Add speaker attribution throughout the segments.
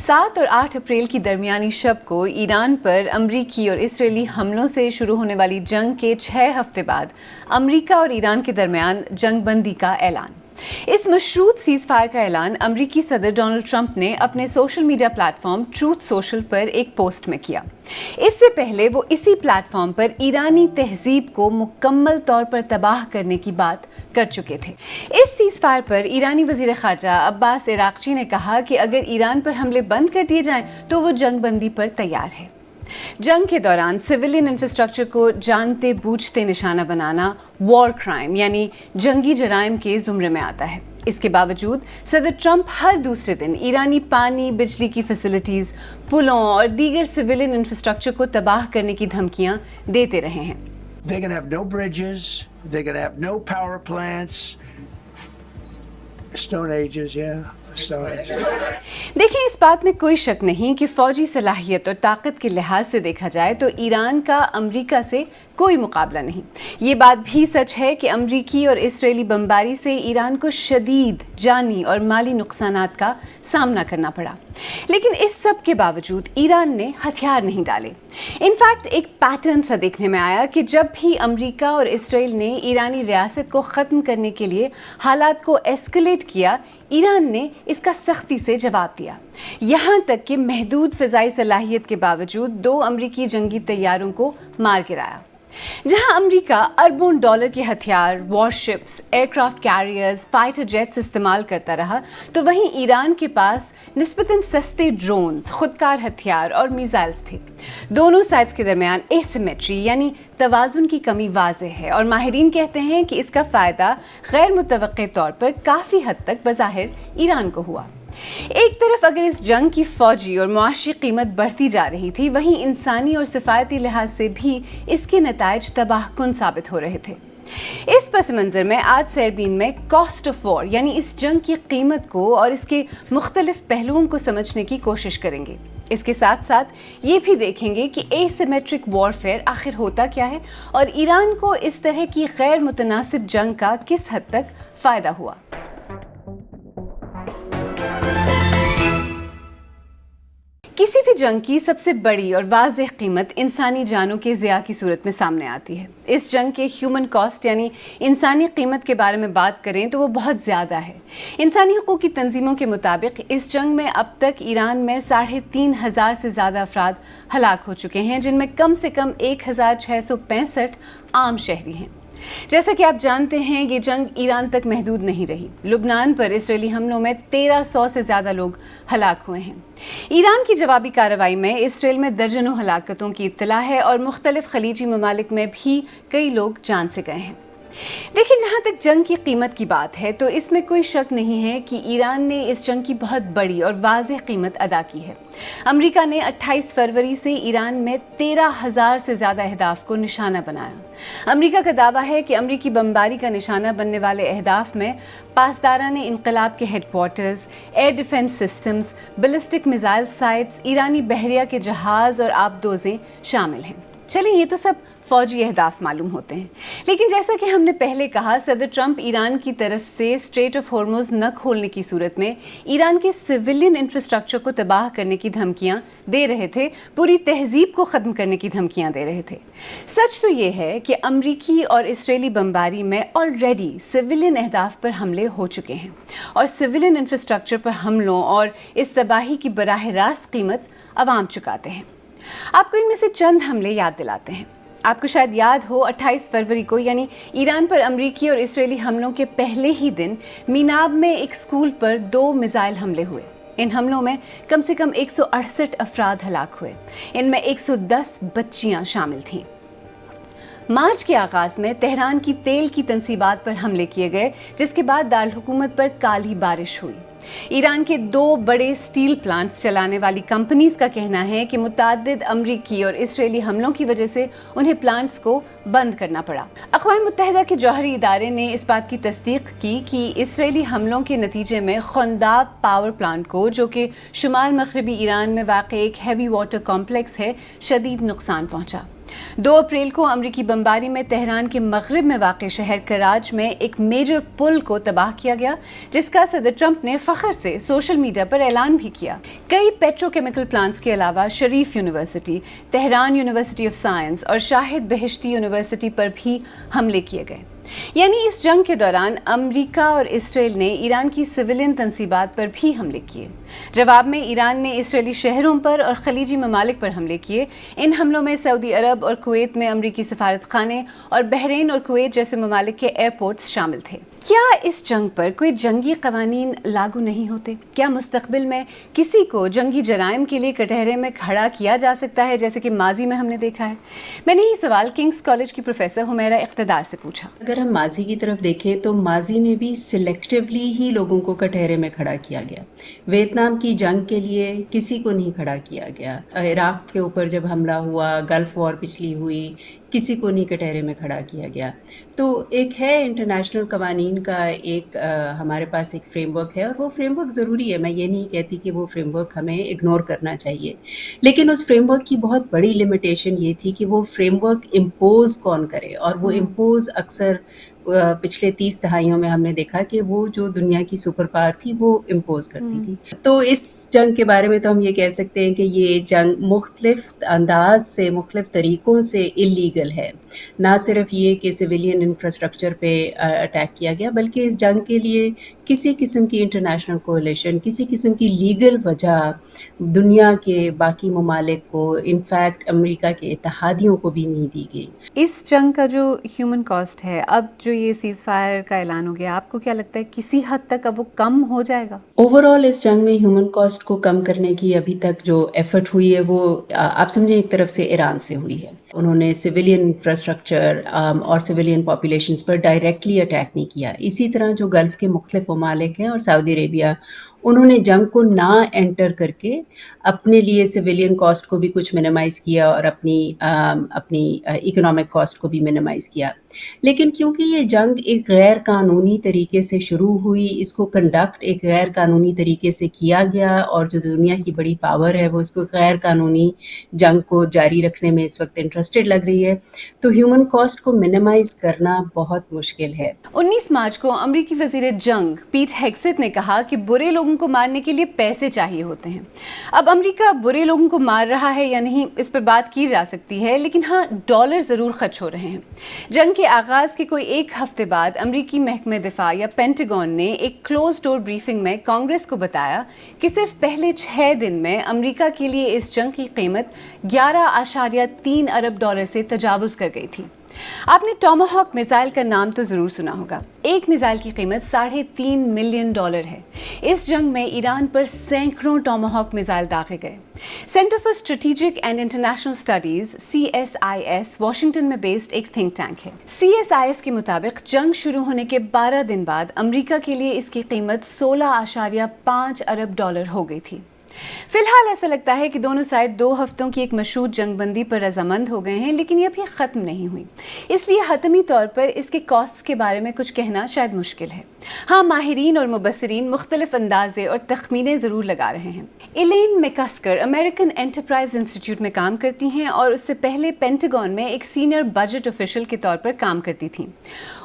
Speaker 1: 7 اور 8 اپریل کی درمیانی شب کو ایران پر امریکی اور اسرائیلی حملوں سے شروع ہونے والی جنگ کے 6 ہفتے بعد امریکہ اور ایران کے درمیان جنگ بندی کا اعلان۔ اس مشروط سیز فائر کا اعلان امریکی صدر ڈونلڈ ٹرمپ نے اپنے social media platform Truth Social پر ایک پوسٹ میں کیا۔ اس سے پہلے وہ اسی پلیٹ فارم پر ایرانی تہذیب کو مکمل طور پر تباہ کرنے کی بات کر چکے تھے۔ اس سیز فائر پر ایرانی وزیر خارجہ عباس عراقچی نے کہا کہ اگر ایران پر حملے بند کر دیے جائیں تو وہ جنگ بندی پر تیار ہے۔ جنگ کے دوران سویلین انفراسٹرکچر کو جانتے بوجھتے نشانہ بنانا وار کرائم یعنی جنگی جرائم کے زمرے میں آتا ہے۔ اس کے باوجود صدر ٹرمپ ہر دوسرے دن ایرانی پانی، بجلی کی فیسلٹیز، پلوں اور دیگر سویلین انفراسٹرکچر کو تباہ کرنے کی دھمکیاں دیتے رہے ہیں۔
Speaker 2: They're going to have no bridges, they're going to have no power plants. Stone Ages, yeah.
Speaker 1: دیکھیں، اس بات میں کوئی شک نہیں کہ فوجی صلاحیت اور طاقت کے لحاظ سے دیکھا جائے تو ایران کا امریکہ سے کوئی مقابلہ نہیں۔ یہ بات بھی سچ ہے کہ امریکی اور اسرائیلی بمباری سے ایران کو شدید جانی اور مالی نقصانات کا سامنا کرنا پڑا، لیکن اس سب کے باوجود ایران نے ہتھیار نہیں ڈالے۔ انفیکٹ ایک پیٹرن سا دیکھنے میں آیا کہ جب بھی امریکہ اور اسرائیل نے ایرانی ریاست کو ختم کرنے کے لیے حالات کو ایسکلیٹ کیا، ایران نے اس کا سختی سے جواب دیا، یہاں تک کہ محدود فضائی صلاحیت کے باوجود 2 امریکی جنگی طیاروں کو مار گرایا۔ جہاں امریکہ اربوں ڈالر کے ہتھیار، warships, aircraft carriers, fighter jets استعمال کرتا رہا، تو وہیں ایران کے پاس نسبتاً سستے ڈرونز، خودکار ہتھیار اور میزائلز تھے۔ دونوں سائڈز کے درمیان ایسیمیٹری یعنی توازن کی کمی واضح ہے، اور ماہرین کہتے ہیں کہ اس کا فائدہ غیر متوقع طور پر کافی حد تک بظاہر ایران کو ہوا۔ ایک طرف اگر اس جنگ کی فوجی اور معاشی قیمت بڑھتی جا رہی تھی، وہیں انسانی اور سفارتی لحاظ سے بھی اس کے نتائج تباہ کن ثابت ہو رہے تھے۔ اس پس منظر میں آج سیربین میں کاسٹ آف وار یعنی اس جنگ کی قیمت کو اور اس کے مختلف پہلوؤں کو سمجھنے کی کوشش کریں گے۔ اس کے ساتھ ساتھ یہ بھی دیکھیں گے کہ اے سیمیٹرک وارفیئر آخر ہوتا کیا ہے اور ایران کو اس طرح کی غیر متناسب جنگ کا کس حد تک فائدہ ہوا۔ کسی بھی جنگ کی سب سے بڑی اور واضح قیمت انسانی جانوں کے ضیاع کی صورت میں سامنے آتی ہے۔ اس جنگ کے ہیومن کاسٹ یعنی انسانی قیمت کے بارے میں بات کریں تو وہ بہت زیادہ ہے۔ انسانی حقوق کی تنظیموں کے مطابق اس جنگ میں اب تک ایران میں 3,500 سے زیادہ افراد ہلاک ہو چکے ہیں، جن میں کم سے کم 1,665 عام شہری ہیں۔ جیسا کہ آپ جانتے ہیں، یہ جنگ ایران تک محدود نہیں رہی۔ لبنان پر اسرائیلی حملوں میں 1,300 سے زیادہ لوگ ہلاک ہوئے ہیں۔ ایران کی جوابی کارروائی میں اسرائیل میں درجنوں ہلاکتوں کی اطلاع ہے اور مختلف خلیجی ممالک میں بھی کئی لوگ جان سے گئے ہیں۔ دیکھیں، جہاں تک جنگ کی قیمت کی بات ہے تو اس میں کوئی شک نہیں ہے کہ ایران نے اس جنگ کی بہت بڑی اور واضح قیمت ادا کی ہے۔ امریکہ نے 28 فروری سے ایران میں 13,000 سے زیادہ اہداف کو نشانہ بنایا۔ امریکہ کا دعویٰ ہے کہ امریکی بمباری کا نشانہ بننے والے اہداف میں پاسداران انقلاب کے headquarters, air defence systems, ballistic missile sites, ایرانی بحریہ کے جہاز اور آبدوزیں شامل ہیں۔ چلیں، یہ تو سب فوجی اہداف معلوم ہوتے ہیں، لیکن جیسا کہ ہم نے پہلے کہا، صدر ٹرمپ ایران کی طرف سے اسٹریٹ آف ہارموز نہ کھولنے کی صورت میں ایران کے سویلین انفراسٹرکچر کو تباہ کرنے کی دھمکیاں دے رہے تھے، پوری تہذیب کو ختم کرنے کی دھمکیاں دے رہے تھے۔ سچ تو یہ ہے کہ امریکی اور اسرائیلی بمباری میں آلریڈی سویلین اہداف پر حملے ہو چکے ہیں، اور سویلین انفراسٹرکچر پر حملوں اور اس تباہی کی براہ راست قیمت عوام چکاتے ہیں۔ آپ کو ان میں سے چند حملے یاد دلاتے ہیں۔ آپ کو شاید یاد ہو، 28 فروری کو یعنی ایران پر امریکی اور اسرائیلی حملوں کے پہلے ہی دن میناب میں ایک اسکول پر 2 میزائل حملے ہوئے۔ ان حملوں میں کم سے کم 168 افراد ہلاک ہوئے، ان میں 110 بچیاں شامل تھیں۔ مارچ کے آغاز میں تہران کی تیل کی تنصیبات پر حملے کیے گئے، جس کے بعد دارالحکومت پر کالی بارش ہوئی۔ ایران کے 2 بڑے سٹیل پلانٹس چلانے والی کمپنیز کا کہنا ہے کہ متعدد امریکی اور اسرائیلی حملوں کی وجہ سے انہیں پلانٹس کو بند کرنا پڑا۔ اقوام متحدہ کے جوہری ادارے نے اس بات کی تصدیق کی کہ اسرائیلی حملوں کے نتیجے میں خونداب پاور پلانٹ کو، جو کہ شمال مغربی ایران میں واقع ایک ہیوی واٹر کمپلیکس ہے، شدید نقصان پہنچا۔ 2 اپریل کو امریکی بمباری میں تہران کے مغرب میں واقع شہر کراچ میں ایک میجر پل کو تباہ کیا گیا، جس کا صدر ٹرمپ نے فخر سے سوشل میڈیا پر اعلان بھی کیا۔ کئی پیٹرو کیمیکل پلانٹس کے علاوہ Sharif university, Tehran university of science اور شاہد بہشتی یونیورسٹی پر بھی حملے کیے گئے۔ یعنی اس جنگ کے دوران امریکہ اور اسرائیل نے ایران کی سویلین تنصیبات پر بھی حملے کیے۔ جواب میں ایران نے اسرائیلی شہروں پر اور خلیجی ممالک پر حملے کیے۔ ان حملوں میں سعودی عرب اور کویت میں امریکی سفارت خانے اور بحرین اور کویت جیسے ممالک کے ایئرپورٹس شامل تھے۔ کیا اس جنگ پر کوئی جنگی قوانین لاگو نہیں ہوتے؟ کیا مستقبل میں کسی کو جنگی جرائم کے لیے کٹہرے میں کھڑا کیا جا سکتا ہے، جیسے کہ ماضی میں ہم نے دیکھا ہے؟ میں نے یہ سوال کنگز کالج کی پروفیسر حمیرہ اقتدار سے پوچھا۔
Speaker 3: اگر ہم ماضی کی طرف دیکھیں تو ماضی میں بھی سلیکٹیولی ہی لوگوں کو کٹہرے میں کھڑا کیا گیا۔ ویتنام کی جنگ کے لیے کسی کو نہیں کھڑا کیا گیا، عراق کے اوپر جب حملہ ہوا، گلف وار پچھلی ہوئی، کسی کو نہیں کٹہرے میں کھڑا کیا گیا۔ تو ایک ہے انٹرنیشنل قوانین کا ایک ہمارے پاس ایک فریم ورک ہے، اور وہ فریم ورک ضروری ہے۔ میں یہ نہیں کہتی کہ وہ فریم ورک ہمیں اگنور کرنا چاہیے، لیکن اس فریم ورک کی بہت بڑی لمیٹیشن یہ تھی کہ وہ فریم ورک امپوز کون کرے، اور وہ امپوز اکثر پچھلے 30 دہائیوں میں ہم نے دیکھا کہ وہ جو دنیا کی سپر پاور تھی وہ امپوز کرتی تھی۔ تو اس جنگ کے بارے میں تو ہم یہ کہہ سکتے ہیں کہ یہ جنگ مختلف انداز سے، مختلف طریقوں سے اللیگل ہے۔ نہ صرف یہ کہ سویلین انفراسٹرکچر پہ اٹیک کیا گیا، بلکہ اس جنگ کے لیے کسی قسم کی انٹرنیشنل کولیشن، کسی قسم کی لیگل وجہ دنیا کے باقی ممالک کو، انفیکٹ امریکہ کے اتحادیوں کو بھی نہیں دی گئی۔
Speaker 1: اس جنگ کا جو ہیومن کاسٹ ہے، اب جو یہ سیز فائر کا اعلان ہو گیا، آپ کو کیا لگتا ہے کسی حد تک اب وہ کم ہو جائے گا؟
Speaker 3: اوور آل اس جنگ میں ہیومن کاسٹ کو کم کرنے کی ابھی تک جو ایفرٹ ہوئی ہے وہ آپ سمجھیں ایک طرف سے ایران سے ہوئی ہے۔ انہوں نے سویلین انفراسٹرکچر اور سویلین پاپولیشنز پر ڈائریکٹلی اٹیک نہیں کیا۔ اسی طرح جو گلف کے مختلف ممالک ہیں اور سعودی عربیہ، انہوں نے جنگ کو نہ انٹر کر کے اپنے لیے سویلین کاسٹ کو بھی کچھ منیمائز کیا اور اپنی اکنامک کاسٹ کو بھی منیمائز کیا۔ لیکن کیونکہ یہ جنگ ایک غیر قانونی طریقے سے شروع ہوئی، اس کو کنڈکٹ ایک غیر قانونی طریقے سے کیا گیا، اور جو دنیا کی بڑی پاور ہے وہ اس کو غیر قانونی جنگ کو جاری رکھنے میں اس وقت انٹرسٹڈ لگ رہی ہے، تو ہیومن کاسٹ کو منیمائز کرنا بہت مشکل ہے۔
Speaker 1: 19 مارچ کو امریکی وزیر جنگ پیٹ ہیگسیت نے کہا کہ برے لوگوں کو مارنے کے لیے پیسے چاہیے ہوتے ہیں۔ اب امریکہ برے لوگوں کو مار رہا ہے یا نہیں، اس پر بات کی جا سکتی ہے، لیکن ہاں ڈالر ضرور خرچ ہو رہے ہیں۔ جنگ کے آغاز کے کوئی ایک ہفتے بعد امریکی محکمہ دفاع یا پینٹاگون نے ایک کلوز ڈور بریفنگ میں کانگریس کو بتایا کہ صرف پہلے 6 دن میں امریکہ کے لیے اس جنگ کی قیمت 11.3 ارب ڈالر سے تجاوز کر گئی تھی۔ آپ نے ٹاماہاک میزائل کا نام تو ضرور سنا ہوگا۔ ایک میزائل کی قیمت $3.5 ملین ہے۔ اس جنگ میں ایران پر سینکڑوں ٹاماہاک میزائل داغے گئے۔ Centre for strategic and international studies CSIS Washington میں بیسڈ ایک تھنک ٹینک ہے۔ CSIS کے مطابق جنگ شروع ہونے کے 12 دن بعد امریکہ کے لیے اس کی قیمت $16.5 ارب ہو گئی تھی۔ فی الحال ایسا لگتا ہے کہ دونوں سائڈ 2 ہفتوں کی ایک مشروط جنگ بندی پر رضامند ہو گئے ہیں، لیکن یہ ابھی ختم نہیں ہوئی، اس لیے حتمی طور پر اس کے کاسٹ کے بارے میں کچھ کہنا شاید مشکل ہے۔ ہاں، ماہرین اور مبصرین مختلف اندازے اور تخمینے ضرور لگا رہے ہیں۔ ایلین میکسکر امریکن انٹرپرائز انسٹیٹیوٹ میں کام کرتی ہیں اور اس سے پہلے پینٹاگون میں ایک سینئر بجٹ آفیشل کے طور پر کام کرتی تھیں۔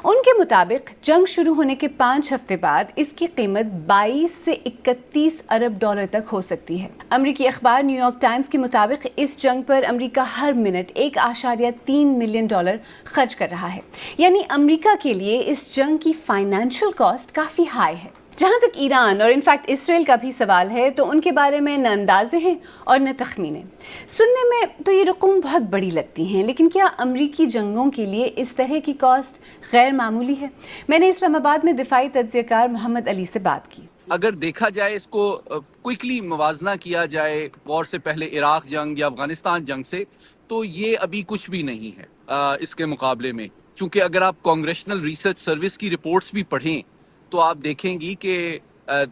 Speaker 1: ان کے مطابق جنگ شروع ہونے کے 5 ہفتے بعد اس کی قیمت 22 سے 31 ارب ڈالر تک ہو سکتی ہے۔ امریکی اخبار نیو یارک ٹائمز کے مطابق اس جنگ پر امریکہ ہر منٹ $1.3 ملین خرچ کر رہا ہے، یعنی امریکہ کے لیے اس جنگ کی فائنینشیل کاسٹ کافی ہائی ہے۔ جہاں تک ایران اور انفیکٹ اسرائیل کا بھی سوال ہے تو ان کے بارے میں نہ اندازے ہیں اور نہ تخمینے۔ سننے میں تو یہ رقم بہت بڑی لگتی ہیں، لیکن کیا امریکی جنگوں کے لیے اس طرح کی کاسٹ غیر معمولی ہے؟ میں نے اسلام آباد میں دفاعی تجزیہ کار محمد علی سے بات کی۔
Speaker 4: اگر دیکھا جائے اس کو کوئکلی موازنہ کیا جائے وار سے پہلے عراق جنگ یا افغانستان جنگ سے، تو یہ ابھی کچھ بھی نہیں ہے اس کے مقابلے میں، کیونکہ اگر آپ کانگریشنل ریسرچ سروس کی رپورٹس بھی پڑھیں تو آپ دیکھیں گی کہ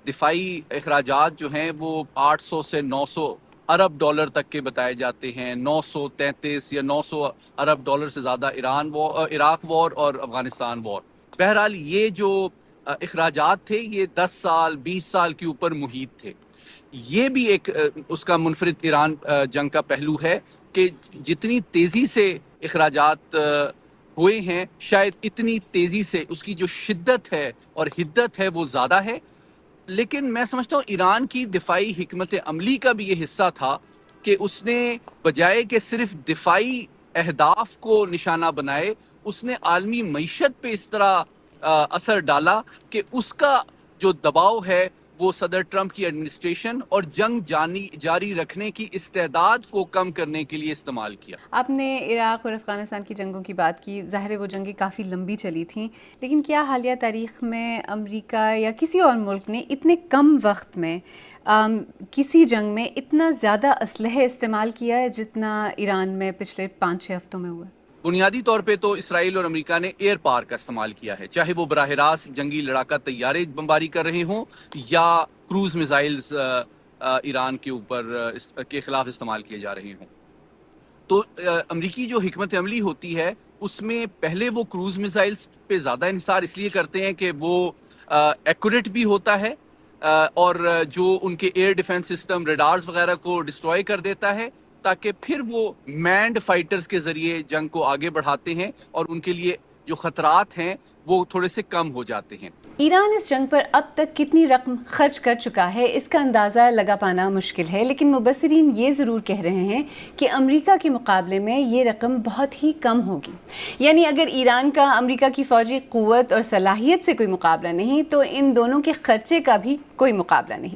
Speaker 4: دفاعی اخراجات جو ہیں وہ 800 سے 900 ارب ڈالر تک کے بتائے جاتے ہیں، 933 یا 900 ارب ڈالر سے زیادہ عراق وار اور افغانستان وار۔ بہرحال یہ جو اخراجات تھے یہ 10 سال 20 سال کے اوپر محیط تھے، یہ بھی ایک اس کا منفرد ایران جنگ کا پہلو ہے کہ جتنی تیزی سے اخراجات ہوئے ہیں شاید اتنی تیزی سے اس کی جو شدت ہے اور حدت ہے وہ زیادہ ہے. لیکن میں سمجھتا ہوں ایران کی دفاعی حکمت عملی کا بھی یہ حصہ تھا کہ اس نے بجائے کہ صرف دفاعی اہداف کو نشانہ بنائے اس نے عالمی معیشت پہ اس طرح اثر ڈالا کہ اس کا جو دباؤ ہے وہ صدر ٹرمپ کی ایڈمنسٹریشن اور جنگ جاری رکھنے کی استعداد کو کم کرنے کے لیے استعمال کیا.
Speaker 1: آپ نے عراق اور افغانستان کی جنگوں کی بات کی. ظاہر ہے وہ جنگیں کافی لمبی چلی تھیں، لیکن کیا حالیہ تاریخ میں امریکہ یا کسی اور ملک نے اتنے کم وقت میں کسی جنگ میں اتنا زیادہ اسلحے استعمال کیا ہے جتنا ایران میں پچھلے 5-6 ہفتوں میں ہوا ہے؟
Speaker 4: بنیادی طور پہ تو اسرائیل اور امریکہ نے ایئر پاور کا استعمال کیا ہے، چاہے وہ براہ راست جنگی لڑاکا طیارے بمباری کر رہے ہوں یا کروز میزائلز ایران کے اوپر کے خلاف استعمال کیے جا رہے ہوں. تو امریکی جو حکمت عملی ہوتی ہے اس میں پہلے وہ کروز میزائلز پہ زیادہ انحصار اس لیے کرتے ہیں کہ وہ ایکوریٹ بھی ہوتا ہے اور جو ان کے ایئر ڈیفنس سسٹم ریڈارز وغیرہ کو ڈسٹروائے کر دیتا ہے، تاکہ پھر وہ مینڈ فائٹرز کے ذریعے جنگ کو آگے بڑھاتے ہیں اور ان کے لیے جو خطرات ہیں وہ تھوڑے سے کم ہو جاتے ہیں.
Speaker 1: ایران اس جنگ پر اب تک کتنی رقم خرچ کر چکا ہے اس کا اندازہ لگا پانا مشکل ہے، لیکن مبصرین یہ ضرور کہہ رہے ہیں کہ امریکہ کے مقابلے میں یہ رقم بہت ہی کم ہوگی. یعنی اگر ایران کا امریکہ کی فوجی قوت اور صلاحیت سے کوئی مقابلہ نہیں تو ان دونوں کے خرچے کا بھی کوئی مقابلہ نہیں.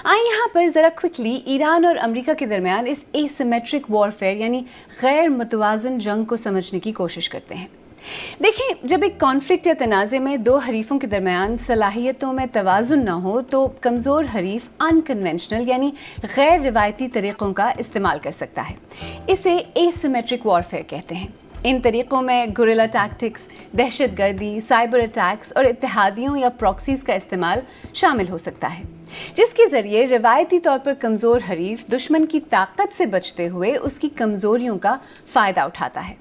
Speaker 1: آئیں یہاں پر ذرا کوئکلی ایران اور امریکہ کے درمیان اس اے سیمیٹرک وارفیئر یعنی غیر متوازن جنگ کو سمجھنے کی کوشش کرتے ہیں. دیکھیں، جب ایک کانفلکٹ یا تنازع میں دو حریفوں کے درمیان صلاحیتوں میں توازن نہ ہو تو کمزور حریف ان کنونشنل یعنی غیر روایتی طریقوں کا استعمال کر سکتا ہے. اسے اے سیمیٹرک وارفیئر کہتے ہیں. ان طریقوں میں گوریلا ٹیکٹکس، دہشت گردی، سائبر اٹیکس اور اتحادیوں یا پراکسیز کا استعمال شامل ہو سکتا ہے، جس کے ذریعے روایتی طور پر کمزور حریف دشمن کی طاقت سے بچتے ہوئے اس کی کمزوریوں کا فائدہ اٹھاتا ہے.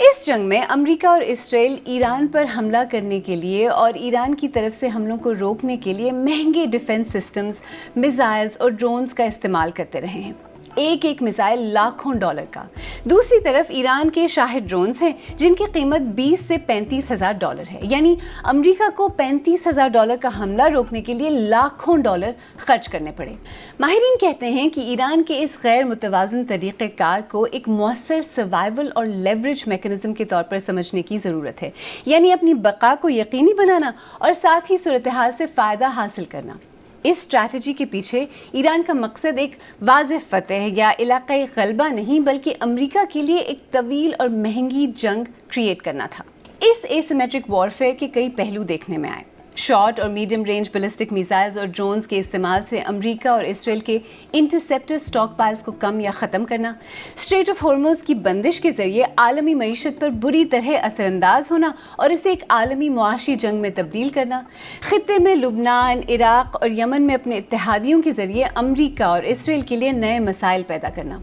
Speaker 1: اس جنگ میں امریکہ اور اسرائیل ایران پر حملہ کرنے کے لیے اور ایران کی طرف سے حملوں کو روکنے کے لیے مہنگے ڈیفنس سسٹمز، میزائلز اور ڈرونز کا استعمال کرتے رہے ہیں. ایک میزائل لاکھوں ڈالر کا. دوسری طرف ایران کے شاہد ڈرونز ہیں جن کی قیمت 20 سے 35 ہزار ڈالر ہے. یعنی امریکہ کو 35 ہزار ڈالر کا حملہ روکنے کے لیے لاکھوں ڈالر خرچ کرنے پڑے. ماہرین کہتے ہیں کہ ایران کے اس غیر متوازن طریقہ کار کو ایک مؤثر سروائیول اور لیوریج میکانزم کے طور پر سمجھنے کی ضرورت ہے. یعنی اپنی بقا کو یقینی بنانا اور ساتھ ہی صورتحال سے فائدہ حاصل کرنا. اس اسٹریٹجی کے پیچھے ایران کا مقصد ایک واضح فتح یا علاقائی غلبہ نہیں بلکہ امریکہ کے لیے ایک طویل اور مہنگی جنگ کریٹ کرنا تھا. اس اے سیمیٹرک وارفیئر کے کئی پہلو دیکھنے میں آئے. شارٹ اور میڈیم رینج بیلسٹک میزائلز اور ڈرونز کے استعمال سے امریکہ اور اسرائیل کے انٹرسیپٹر سٹاک پائلز کو کم یا ختم کرنا، اسٹریٹ آف ہارموز کی بندش کے ذریعے عالمی معیشت پر بری طرح اثر انداز ہونا اور اسے ایک عالمی معاشی جنگ میں تبدیل کرنا، خطے میں لبنان، عراق اور یمن میں اپنے اتحادیوں کے ذریعے امریکہ اور اسرائیل کے لیے نئے مسائل پیدا کرنا.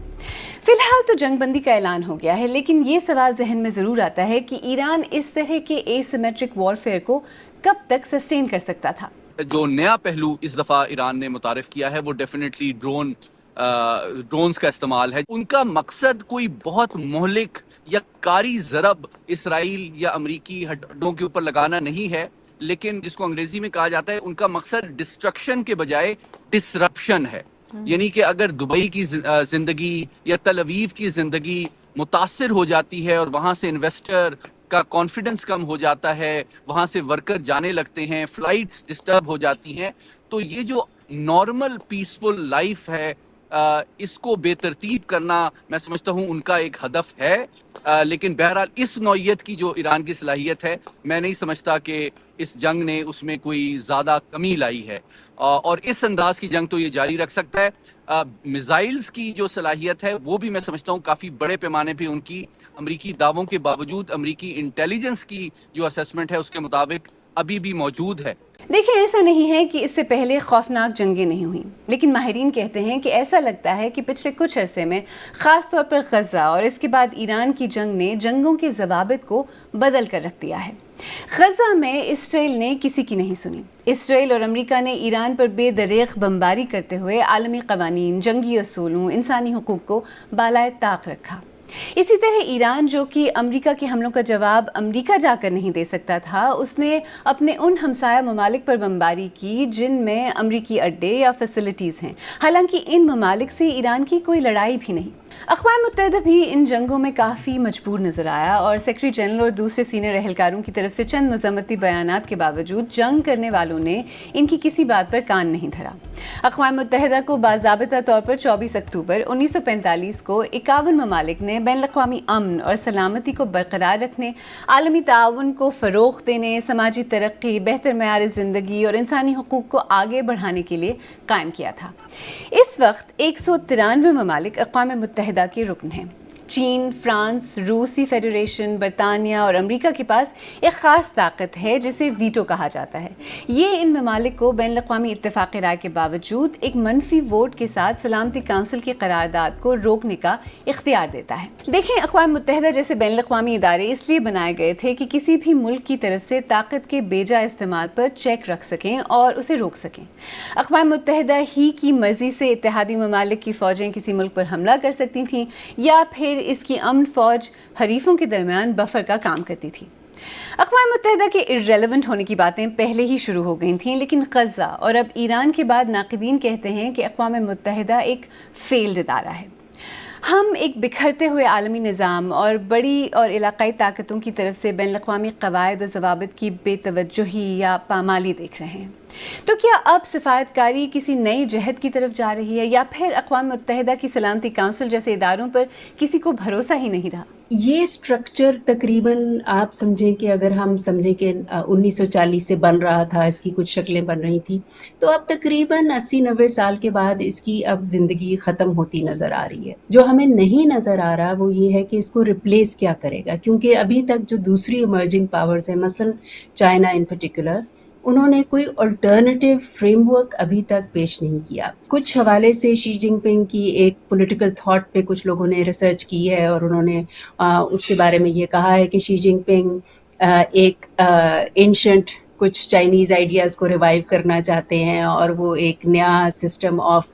Speaker 1: فی الحال تو جنگ بندی کا اعلان ہو گیا ہے، لیکن یہ سوال ذہن میں ضرور آتا ہے کہ ایران اس طرح کے اے سیمیٹرک وارفیئر کو کب تک سسٹین کر سکتا تھا.
Speaker 4: جو نیا پہلو اس دفعہ ایران نے متعارف کیا ہے وہ ڈیفینیٹلی ڈرونز کا استعمال ہے. ان کا مقصد کوئی بہت مہلک یا کاری ضرب اسرائیل یا امریکی ہڈوں کے اوپر لگانا نہیں ہے، لیکن جس کو انگریزی میں کہا جاتا ہے ان کا مقصد ڈسٹرکشن کے بجائے ڈسرپشن ہے. یعنی کہ اگر دبئی کی زندگی یا تل اویو کی زندگی متاثر ہو جاتی ہے اور وہاں سے انویسٹر کا کانفیڈنس کم ہو جاتا ہے، وہاں سے ورکر جانے لگتے ہیں، فلائٹس ڈسٹرب ہو جاتی ہیں، تو یہ جو نارمل پیسفل لائف ہے اس کو بے ترتیب کرنا میں سمجھتا ہوں ان کا ایک ہدف ہے. لیکن بہرحال اس نوعیت کی جو ایران کی صلاحیت ہے میں نہیں سمجھتا کہ اس جنگ نے اس میں کوئی زیادہ کمی لائی ہے، اور اس انداز کی جنگ تو یہ جاری رکھ سکتا ہے. میزائلز کی جو صلاحیت ہے وہ بھی میں سمجھتا ہوں کافی بڑے پیمانے پہ ان کی امریکی دعووں کے باوجود امریکی انٹیلیجنس کی جو اسیسمنٹ ہے اس کے مطابق ابھی بھی موجود ہے.
Speaker 1: دیکھیں ایسا نہیں ہے کہ اس سے پہلے خوفناک جنگیں نہیں ہوئیں، لیکن ماہرین کہتے ہیں کہ ایسا لگتا ہے کہ پچھلے کچھ عرصے میں خاص طور پر غزہ اور اس کے بعد ایران کی جنگ نے جنگوں کے ضوابط کو بدل کر رکھ دیا ہے۔ غزہ میں اسرائیل نے کسی کی نہیں سنی۔ اسرائیل اور امریکہ نے ایران پر بے دریغ بمباری کرتے ہوئے عالمی قوانین، جنگی اصولوں، انسانی حقوق کو بالائے طاق رکھا۔ اسی طرح ایران جو کہ امریکہ کے حملوں کا جواب امریکہ جا کر نہیں دے سکتا تھا، اس نے اپنے ان ہمسایہ ممالک پر بمباری کی جن میں امریکی اڈے یا فیسلٹیز ہیں، حالانکہ ان ممالک سے ایران کی کوئی لڑائی بھی نہیں۔ اقوام متحدہ بھی ان جنگوں میں کافی مجبور نظر آیا اور سیکرٹری جنرل اور دوسرے سینئر اہلکاروں کی طرف سے چند مذمتی بیانات کے باوجود جنگ کرنے والوں نے ان کی کسی بات پر کان نہیں دھرا۔ اقوام متحدہ کو باضابطہ طور پر 24 اکتوبر 1945 کو 51 ممالک نے بین الاقوامی امن اور سلامتی کو برقرار رکھنے، عالمی تعاون کو فروغ دینے، سماجی ترقی، بہتر معیار زندگی اور انسانی حقوق کو آگے بڑھانے کے لیے قائم کیا تھا۔ اس وقت 193 ممالک اقوام متحدہ کے رکن ہیں۔ چین، فرانس، روسی فیڈریشن، برطانیہ اور امریکہ کے پاس ایک خاص طاقت ہے جسے ویٹو کہا جاتا ہے۔ یہ ان ممالک کو بین الاقوامی اتفاق رائے کے باوجود ایک منفی ووٹ کے ساتھ سلامتی کونسل کی قرارداد کو روکنے کا اختیار دیتا ہے۔ دیکھیں، اقوام متحدہ جیسے بین الاقوامی ادارے اس لیے بنائے گئے تھے کہ کسی بھی ملک کی طرف سے طاقت کے بیجا استعمال پر چیک رکھ سکیں اور اسے روک سکیں۔ اقوام متحدہ ہی کی مرضی سے اتحادی ممالک کی فوجیں کسی ملک پر حملہ کر سکتی تھیں یا پھر اس کی امن فوج حریفوں کے درمیان بفر کا کام کرتی تھی۔ اقوام متحدہ کے ارریلیونٹ ہونے کی باتیں پہلے ہی شروع ہو گئی تھیں، لیکن غزہ اور اب ایران کے بعد ناقدین کہتے ہیں کہ اقوام متحدہ ایک فیلڈ ادارہ ہے۔ ہم ایک بکھرتے ہوئے عالمی نظام اور بڑی اور علاقائی طاقتوں کی طرف سے بین الاقوامی قواعد و ضوابط کی بے توجہی یا پامالی دیکھ رہے ہیں۔ تو کیا اب سفارت کاری کسی نئی جہد کی طرف جا رہی ہے یا پھر اقوام متحدہ کی سلامتی کونسل جیسے اداروں پر کسی کو بھروسہ ہی نہیں رہا؟
Speaker 3: یہ سٹرکچر تقریباً آپ سمجھیں کہ اگر ہم سمجھیں کہ 1940 سے بن رہا تھا، اس کی کچھ شکلیں بن رہی تھیں، تو اب تقریباً 80-90 سال کے بعد اس کی اب زندگی ختم ہوتی نظر آ رہی ہے۔ جو ہمیں نہیں نظر آ رہا وہ یہ ہے کہ اس کو ریپلیس کیا کرے گا، کیونکہ ابھی تک جو دوسری ایمرجنگ پاورز ہیں، مثلاً چائنا ان پرٹیکولر، انہوں نے کوئی الٹرنیٹیو فریم ورک ابھی تک پیش نہیں کیا۔ کچھ حوالے سے شی جن پنگ کی ایک پولیٹیکل تھاٹ پہ کچھ لوگوں نے ریسرچ کی ہے اور انہوں نے اس کے بارے میں یہ کہا ہے کہ شی جن پنگ ایک اینشنٹ کچھ چائنیز آئیڈیاز کو ریوائیو کرنا چاہتے ہیں اور وہ ایک نیا سسٹم آف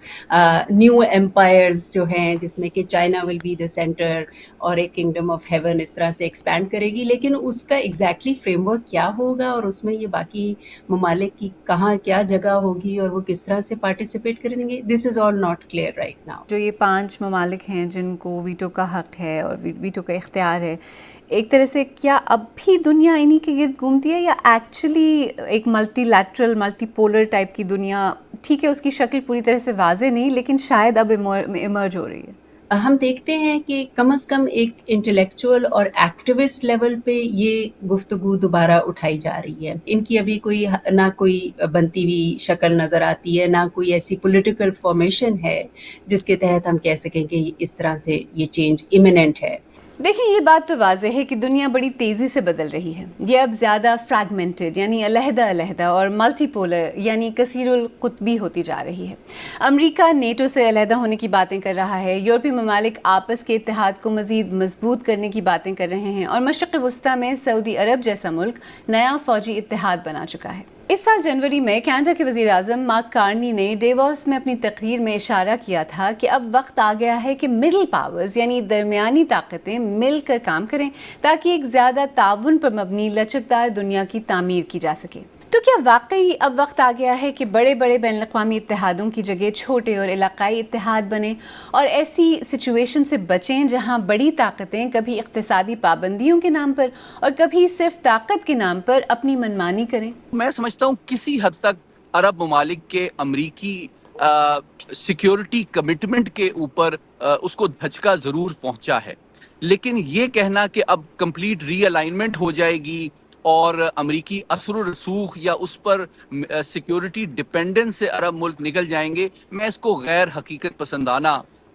Speaker 3: نیو ایمپائرز جو ہیں جس میں کہ China will be the centre اور ایک کنگڈم آف ہیون اس طرح سے ایکسپینڈ کرے گی، لیکن اس کا ایگزیکٹلی فریم ورک کیا ہوگا اور اس میں یہ باقی ممالک کی کہاں کیا جگہ ہوگی اور وہ کس طرح سے پارٹیسپیٹ کریں گے، this is all not clear right now.
Speaker 1: جو یہ 5 ممالک ہیں جن کو ویٹو کا حق ہے اور ویٹو کا اختیار ہے، ایک طرح سے کیا اب بھی دنیا انہی کے گرد گھومتی ہے یا ایکچولی ایک multi lateral multi polar type کی دنیا، ٹھیک ہے اس کی شکل پوری طرح سے واضح نہیں لیکن شاید اب ایمرج ہو رہی ہے؟
Speaker 3: ہم دیکھتے ہیں کہ کم از کم ایک انٹلیکچوئل اور ایکٹیوسٹ لیول پہ یہ گفتگو دوبارہ اٹھائی جا رہی ہے۔ ان کی ابھی کوئی نہ کوئی بنتی ہوئی شکل نظر آتی ہے، نہ کوئی ایسی پولیٹیکل فارمیشن ہے جس کے تحت ہم کہہ سکیں کہ اس طرح سے یہ چینج امیمنٹ ہے۔
Speaker 1: دیکھیں، یہ بات تو واضح ہے کہ دنیا بڑی تیزی سے بدل رہی ہے۔ یہ اب زیادہ فریگمنٹڈ یعنی علیحدہ علیحدہ اور ملٹی پولر یعنی کثیر القطبی ہوتی جا رہی ہے۔ امریکہ نیٹو سے علیحدہ ہونے کی باتیں کر رہا ہے، یورپی ممالک آپس کے اتحاد کو مزید مضبوط کرنے کی باتیں کر رہے ہیں اور مشرق وسطیٰ میں سعودی عرب جیسا ملک نیا فوجی اتحاد بنا چکا ہے۔ اس سال جنوری میں کینیڈا کے وزیر اعظم مارک کارنی نے ڈیووس میں اپنی تقریر میں اشارہ کیا تھا کہ اب وقت آ گیا ہے کہ مڈل پاورز یعنی درمیانی طاقتیں مل کر کام کریں تاکہ ایک زیادہ تعاون پر مبنی لچکدار دنیا کی تعمیر کی جا سکے۔ تو کیا واقعی اب وقت آ گیا ہے کہ بڑے بڑے بین الاقوامی اتحادوں کی جگہ چھوٹے اور علاقائی اتحاد بنیں اور ایسی سچویشن سے بچیں جہاں بڑی طاقتیں کبھی اقتصادی پابندیوں کے نام پر اور کبھی صرف طاقت کے نام پر اپنی منمانی کریں؟
Speaker 4: میں سمجھتا ہوں کسی حد تک عرب ممالک کے امریکی سیکیورٹی کمٹمنٹ کے اوپر اس کو دھچکا ضرور پہنچا ہے، لیکن یہ کہنا کہ اب کمپلیٹ ری الائنمنٹ ہو جائے گی اور امریکی اثر و رسوخ یا اس پر سیکیورٹی ڈپینڈنس سے عرب ملک نکل جائیں گے، میں اس کو غیر حقیقت پسندانہ